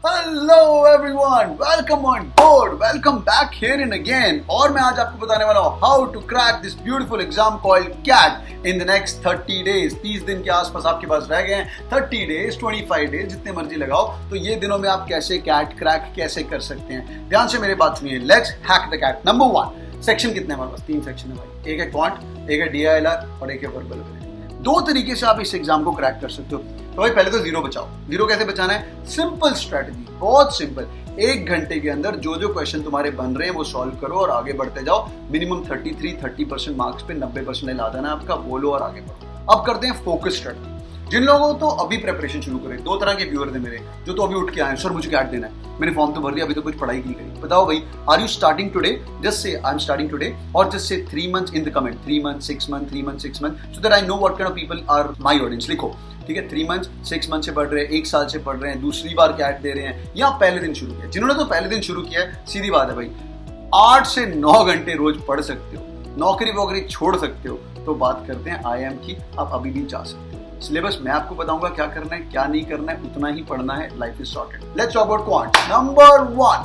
Hello everyone, welcome on board, welcome back here in again. और मैं आज आपको बताने वाला हूँ how to crack this beautiful exam called CAT in the next 30 days. 30 दिन के आसपास आपके पास रह गए हैं। 30 डेज, 25 डेज, जितने मर्जी लगाओ। तो ये दिनों में आप कैसे कैट क्रैक कैसे कर सकते हैं, ध्यान से मेरी बात सुनिए। Let's hack the CAT. Number 1, section कितने हमारे पास? 3 सेक्शन है भाई। एक है क्वांट, एक है DILR और एक है वर्बल। 2 तरीके से आप इस एग्जाम को क्रैक कर सकते हो। तो भाई पहले तो जीरो बचाओ। जीरो कैसे बचाना है? सिंपल स्ट्रेटजी, बहुत सिंपल। 1 घंटे के अंदर जो जो क्वेश्चन तुम्हारे बन रहे हैं वो सॉल्व करो और आगे बढ़ते जाओ। मिनिमम 30% मार्क्स पे 90% ला देना आपका। बोलो और आगे बढ़ो। अब करते हैं फोकस स्ट्रेटजी। जिन लोगों तो अभी प्रिपरेशन शुरू करें, 2 तरह के व्यूअर थे मेरे, जो तो अभी उठ के आए, सर मुझे कैट देना है, मैंने फॉर्म तो भर दिया, अभी तो कुछ पढ़ाई नहीं करी। बताओ भाई, are you starting today? Just say I am starting today, और just say 3 months in the comment, 3 month, 6 month, 3 month, 6 month, so that I know what kind of people are my audience. लिखो, ठीक है। 3 month, 6 month से पढ़ रहे हैं, 1 साल से पढ़ रहे हैं, दूसरी बार कैट दे रहे हैं, या पहले दिन शुरू किया। जिन्होंने तो पहले दिन शुरू किया है, सीधी बात है भाई, 8 से 9 घंटे रोज पढ़ सकते हो, नौकरी वोकरी छोड़ सकते हो। तो बात करते हैं IIM की। आप अभी भी जा सकते हो। सिलेबस मैं आपको बताऊंगा क्या करना है, क्या नहीं करना है, उतना ही पढ़ना है। Life is sorted. Let's talk about quant. Number 1,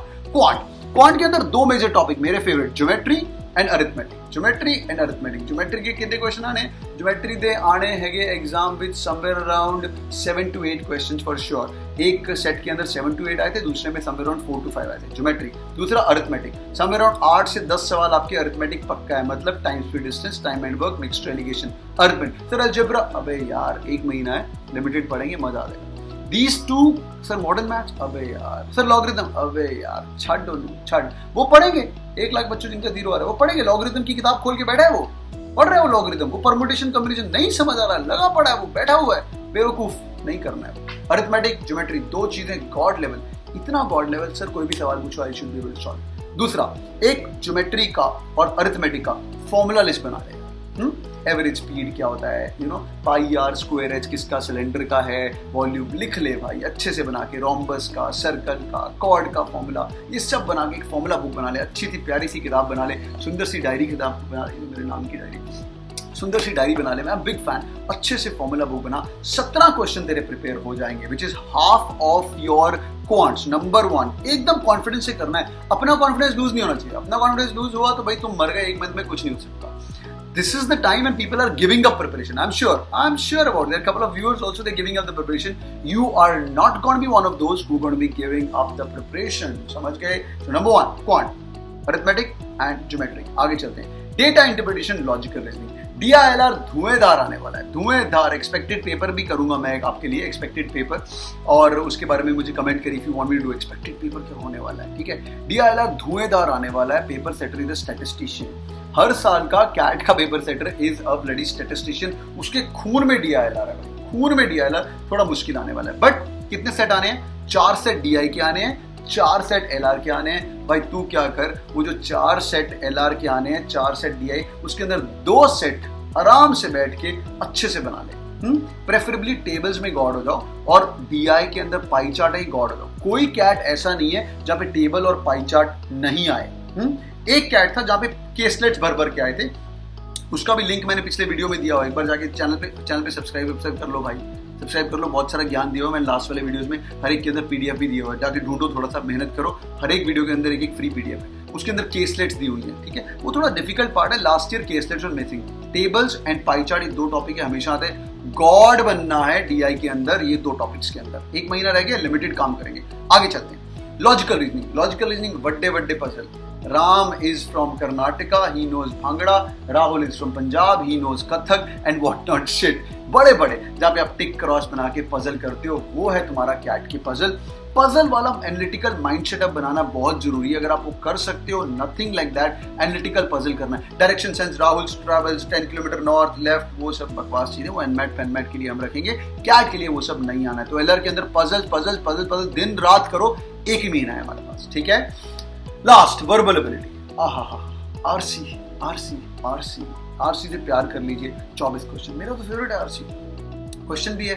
quant के अंदर 2 मेजर टॉपिक मेरे favourite, geometry and arithmetic. Geometry and arithmetic. Geometry के कितने क्वेश्चन आने? ज्योमेट्री दे आने हैगे exam with somewhere around 7 to 8 questions for sure. एक सेट के अंदर 7 to 8 आए थे, दूसरे में समवेयर अराउंड 4 to 5 आए थे ज्योमेट्री। दूसरा अरिथमेटिक, समवेयर अराउंड 8 से 10 सवाल आपके अरिथमेटिक पक्का है, मतलब time, speed, distance, time and work, mixed alligation, arithmetic. Sir algebra, अबे यार 1 महीना है, लिमिटेड पढ़ेंगे, मजा आ जाएगा। These 2, सर मॉडर्न मैथ्स, अबे यार, सर लॉगरिथम, अबे यार छड़ वो पढ़ेंगे। 1 लाख बच्चों जिनका 0 आ रहा है वो पढ़ेंगे। लॉगरिथम की किताब खोल के बैठा है, वो पढ़ रहे हो लॉगरिथम, वो परमुटेशन कॉम्बिनेशन नहीं समझ आ रहा, लगा पड़ा है, वो बैठा हुआ है, बेवकूफ। नहीं करना है। अरिथमेटिक, ज्योमेट्री, 2 चीजें गॉड लेवल। इतना गॉड लेवल सर कोई भी सवाल पूछो I should be able to solve. दूसरा, एक ज्योमेट्री का और अरिथमेटिक का फॉर्मूला लिस्ट बना लेगा। एवरेज स्पीड क्या होता है, पाई आर स्क्वायर एच किसका, सिलेंडर का है, वॉल्यूम लिख ले भाई अच्छे से बना के, रोम्बस का, सर्कल का, कॉर्ड का फॉर्मूला, ये सब बना के एक फॉर्मूला बुक बना ले। अच्छी सी प्यारी सी किताब बना ले, सुंदर सी डायरी किताब बना ले, मेरे नाम की डायरी, सुंदर सी डायरी बना ले। मैं बिग फैन। अच्छे से फॉर्मूला बुक बना, 17 क्वेश्चन तेरे प्रिपेयर हो जाएंगे, which is half of your quants. Number 1, एकदम कॉन्फिडेंस से करना है। अपना कॉन्फिडेंस लूज नहीं होना चाहिए। अपना कॉन्फिडेंस लूज हुआ तो भाई तुम मर गए, 1 मंथ में कुछ नहीं हो सकता। This is the time when people are giving up preparation. I'm sure about it. There are a couple of viewers also, they're giving up the preparation. You are not going to be one of those who are going to be giving up the preparation. समझ गए? So number 1, quant, arithmetic and geometry. आगे चलते हैं। Data interpretation, logical reasoning. DILR धुएंधार आने वाला है, धुएंधार। Expected paper भी करूंगा मैं आपके लिए, एक्सपेक्टेड पेपर, और उसके बारे में मुझे कमेंट करिए if you want me to do expected paper क्या होने वाला है, ठीक है। DILR धुएंधार आने वाला है। Paper setter is a statistician. हर साल का कैट का paper setter is a bloody statistician. उसके खून में DILR है, खून में DILR। थोड़ा मुश्किल आने वाला है, बट कितने सेट आने हैं? 4 सेट DI के आने हैं, 4 सेट LR के आने हैं। भाई तू क्या कर, वो जो 4 सेट LR के आने हैं, 4 सेट DI, उसके अंदर 2 सेट आराम से बैठ के अच्छे से बना ले। प्रेफरेबली टेबल्स में गॉड हो जाओ, और DI के अंदर पाई चार्ट है, गॉड हो जाओ। कोई कैट ऐसा नहीं है जहाँ पे टेबल और पाई चार्ट नहीं आए। एक कैट था जहाँ पे केसलेट्स भर के आए थे, उसका भी लिंक मैंने पिछले वीडियो में दिया हुआ है। एक बार जाके चैनल पे सब्सक्राइब कर लो भाई, सब्सक्राइब कर लो। बहुत सारा ज्ञान दिया हुआ मैंने लास्ट वाले वीडियोस में। हर एक के अंदर PDF भी दिया हुआ है, जाके ढूंढो, थोड़ा सा मेहनत करो। हर एक वीडियो के अंदर एक फ्री PDF है, उसके अंदर केसलेट्स दी हुई है, ठीक है। वो थोड़ा डिफिकल्ट पार्ट है। लास्ट ईयर केसलेट्स और missing tables and pie chart, ये 2 टॉपिक है, हमेशा आते हैं। गॉड बनना है DI के अंदर ये 2 टॉपिक्स के अंदर। 1 महीना रह गया, लिमिटेड काम करेंगे। आगे चलते हैं। लॉजिकल रीजनिंग, वड्डे puzzle. Ram is from Karnataka, he knows Bhangra. Rahul is from Punjab, he knows Kathak and what not shit. बड़े जहाँ पे आप टिक क्रॉस बना के पजल करते हो, वो है तुम्हारा कैट की पजल। पजल वाला एनालिटिकल माइंड सेटअप बनाना बहुत जरूरी है। अगर आप वो कर सकते हो, nothing like that, analytical puzzle करना है। Direction sense, Rahul's travels 10 kilometre north left, वो सब बकवास चीजें, वो एनमैट पेनमैट के लिए हम रखेंगे, कैट के लिए वो सब नहीं आना है। तो LR के अंदर पजल दिन रात करो, 1 ही महीना है हमारे पास, ठीक है। Last, verbal ability. आरसी से प्यार कर लीजिए। 24 क्वेश्चन, मेरा तो फेवरेट है RC। क्वेश्चन भी है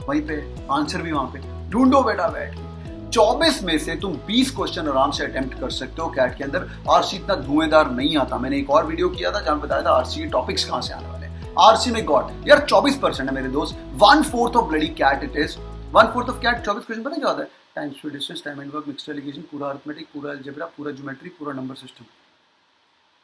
वहीं पे, आंसर भी वहां पे, ढूंढो बेटा बैठ के। 24 में से तुम 20 क्वेश्चन आराम से अटेम्प्ट कर सकते हो कैट के अंदर। RC इतना धुएंधार नहीं आता। मैंने एक और वीडियो किया था जहां बताया था RC के टॉपिक्स कहां से आने वाले हैं। RC में गॉड यार 24% है मेरे दोस्त, 1/4 of bloody CAT it is. 1/4 of CAT 24 question पता क्या होता है? Time, speed, distance, time and work, mixed alligation, पूरा अरिथमेटिक, पूरा अलजेब्रा, पूरा ज्योमेट्री, पूरा नंबर सिस्टम।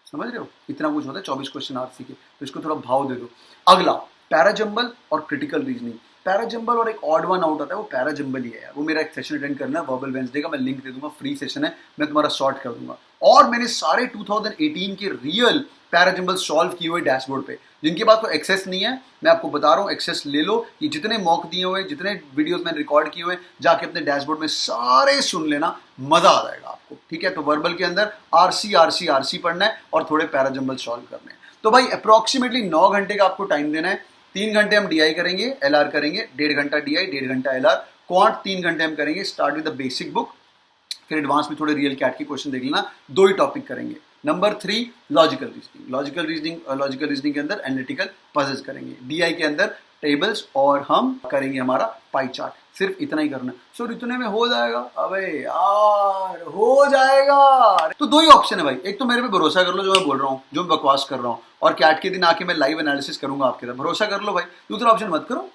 समझ रहे हो? इतना कुछ होता है 24 क्वेश्चन आरसी के, तो इसको थोड़ा भाव दे दो। अगला पैराजंबल और क्रिटिकल रीजनिंग। पैराजंबल और एक ऑड वन आउट आता है, वो पैराजंबल ही है। वो मेरा एक सेशन अटेंड करना है वर्बल वेंसडे का, मैं लिंक दे दूंगा, फ्री सेशन है, मैं तुम्हारा सॉर्ट कर दूंगा। और मैंने सारे 2018 के रियल पैराजंबल सॉल्व किए हुए डैशबोर्ड पे, जिनके पास कोई एक्सेस नहीं है मैं आपको बता रहा हूँ, एक्सेस ले लो। ये जितने मॉक दिए हुए, जितने वीडियोस मैंने रिकॉर्ड किए हुए, जाके अपने डैशबोर्ड में सारे सुन लेना, मजा आ जाएगा आपको। ठीक है, तो वर्बल के अंदर आरसी पढ़ना है और थोड़े पैराजंबल सॉल्व करने हैं। तो भाई अप्रोक्सीमेटली 9 घंटे का आपको टाइम देना है। 3 घंटे हम डीआई करेंगे, एलआर करेंगे, 1.5 घंटा डीआई, 1.5 घंटा एलआर। क्वांट 3 घंटे हम करेंगे, start with the basic book, फिर एडवांस में थोड़े रियल कैट के क्वेश्चन देख लेना। 2 ही टॉपिक करेंगे। नंबर 3 लॉजिकल रीजनिंग के अंदर एनालिटिकल पजल्स करेंगे। डीआई के अंदर टेबल्स, और हम करेंगे हमारा पाई चार्ट। सिर्फ इतना ही करना है। सर इतने में हो जाएगा? अबे यार हो जाएगा। तो 2 ही ऑप्शन है भाई, एक तो मेरे पे भरोसा कर लो जो मैं बोल रहा हूँ, जो मैं बकवास कर रहा हूँ, और कैट के दिन आके मैं लाइव एनालिसिस करूंगा आपके साथ, भरोसा कर लो भाई। दूसरा ऑप्शन मत करो।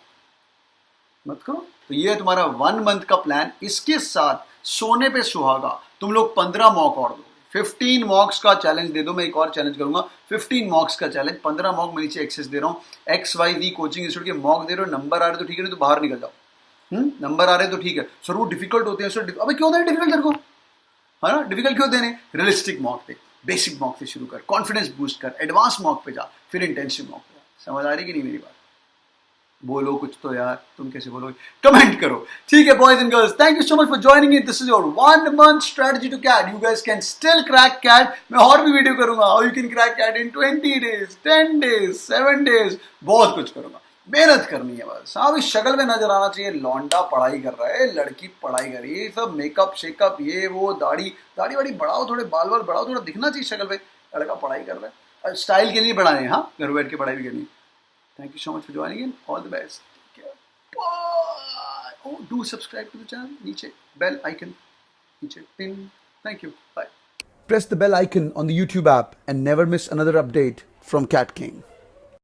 तो ये है तुम्हारा 1 मंथ का प्लान। इसके साथ सोने पे सुहागा तुम लोग 15 मॉक और दो, 15 मॉक्स का चैलेंज दे दो। मैं एक और चैलेंज करूंगा, 15 मॉक्स का चैलेंज, 15 मॉक मैं नीचे एक्सेस दे रहा हूँ। XYZ कोचिंग इंस्टीट्यूट के मॉक दे रहे हो, नंबर आ रहे तो ठीक है, नहीं तो बाहर निकल जाओ। नंबर आ रहे तो ठीक है। सर वो डिफिकल्ट होते हैं सर, अबे क्यों देने डिफिकल्ट तेरे को, है ना? डिफिकल्ट क्यों देने? रियलिस्टिक मॉक पे, बेसिक मॉक से शुरू कर, कॉन्फिडेंस बूस्ट कर, एडवांस मॉक पे जा, फिर इंटेंसिव मॉक पे जा। समझ आ रही कि नहीं मेरी बात? बोलो कुछ तो यार, तुम कैसे बोलोगे? कमेंट करो। ठीक है boys and girls, thank you so much for joining in. This is your 1 month strategy to CAT. You guys can still crack CAT. मैं और भी वीडियो करूंगा, how you can crack CAT in 20 days, 10 days, 7 days, बहुत कुछ करूंगा। मेहनत करनी है बस। हाँ भाई, शक्ल में नजर आना चाहिए, लौंडा पढ़ाई कर रहा है, लड़की पढ़ाई कर रही है, सब मेकअप शेकअप, ये वो, दाढ़ी वाड़ी बढ़ाओ, थोड़े बाल बढ़ाओ, थोड़ा दिखना चाहिए शक्ल पे, लड़का पढ़ाई कर रहा है। स्टाइल के लिए बढ़ाए, हाँ, घर बैठ के पढ़ाई भी करनी। Thank you so much for joining in, all the best. Oh, do subscribe to the channel. नीचे bell icon, नीचे pin. Thank you. Bye. Press the bell icon on the YouTube app and never miss another update from Cat King.